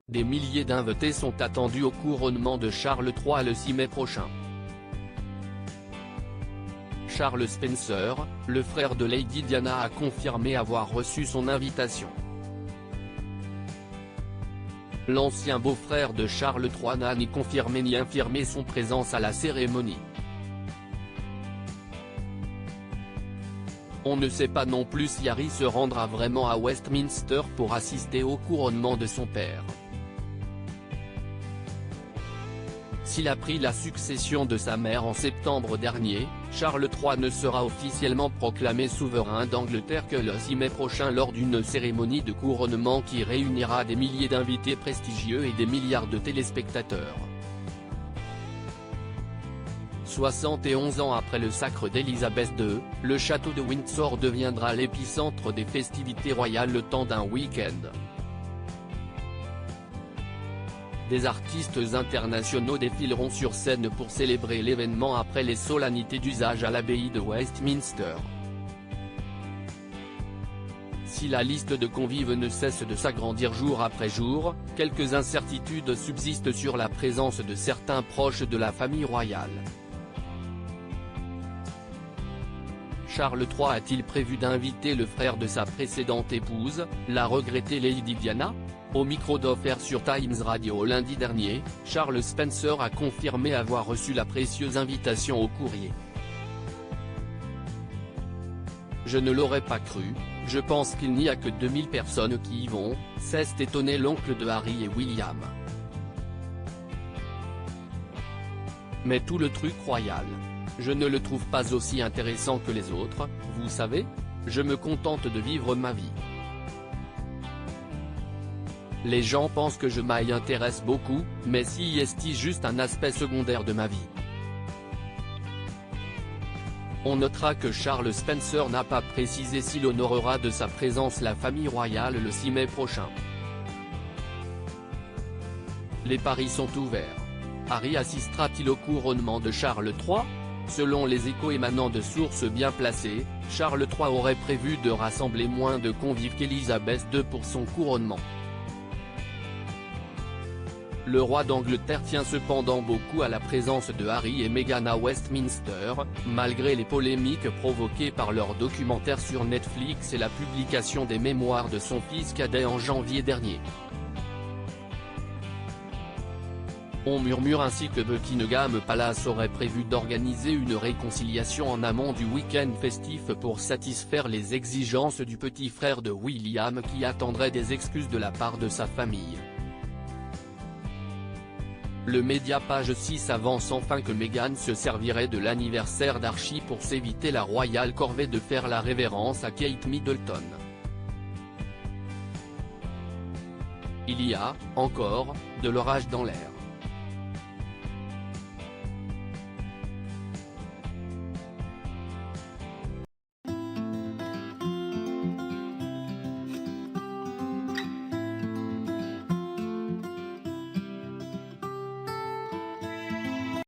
Des milliers d'invités sont attendus au couronnement de Charles III le 6 mai prochain. Charles Spencer, le frère de Lady Diana, a confirmé avoir reçu son invitation. L'ancien beau-frère de Charles III n'a ni confirmé ni infirmé son présence à la cérémonie. On ne sait pas non plus si Harry se rendra vraiment à Westminster pour assister au couronnement de son père. S'il a pris la succession de sa mère en septembre dernier, Charles III ne sera officiellement proclamé souverain d'Angleterre que le 6 mai prochain lors d'une cérémonie de couronnement qui réunira des milliers d'invités prestigieux et des milliards de téléspectateurs. 71 ans après le sacre d'Élisabeth II, le château de Windsor deviendra l'épicentre des festivités royales le temps d'un week-end. Des artistes internationaux défileront sur scène pour célébrer l'événement après les solennités d'usage à l'abbaye de Westminster. Si la liste de convives ne cesse de s'agrandir jour après jour, quelques incertitudes subsistent sur la présence de certains proches de la famille royale. Charles III a-t-il prévu d'inviter le frère de sa précédente épouse, la regrettée Lady Diana ? Au micro d'Offaire sur Times Radio lundi dernier, Charles Spencer a confirmé avoir reçu la précieuse invitation au courrier. Je ne l'aurais pas cru, je pense qu'il n'y a que 2000 personnes qui y vont, s'est étonné l'oncle de Harry et William. Mais tout le truc royal. Je ne le trouve pas aussi intéressant que les autres, vous savez ? Je me contente de vivre ma vie. Les gens pensent que je m'y intéresse beaucoup, mais si est juste un aspect secondaire de ma vie. On notera que Charles Spencer n'a pas précisé s'il honorera de sa présence la famille royale le 6 mai prochain. Les paris sont ouverts. Harry assistera-t-il au couronnement de Charles III ? Selon les échos émanant de sources bien placées, Charles III aurait prévu de rassembler moins de convives qu'Élisabeth II pour son couronnement. Le roi d'Angleterre tient cependant beaucoup à la présence de Harry et Meghan à Westminster, malgré les polémiques provoquées par leur documentaire sur Netflix et la publication des mémoires de son fils cadet en janvier dernier. On murmure ainsi que Buckingham Palace aurait prévu d'organiser une réconciliation en amont du week-end festif pour satisfaire les exigences du petit frère de William qui attendrait des excuses de la part de sa famille. Le média Page 6 avance enfin que Meghan se servirait de l'anniversaire d'Archie pour s'éviter la royale corvée de faire la révérence à Kate Middleton. Il y a, encore, de l'orage dans l'air.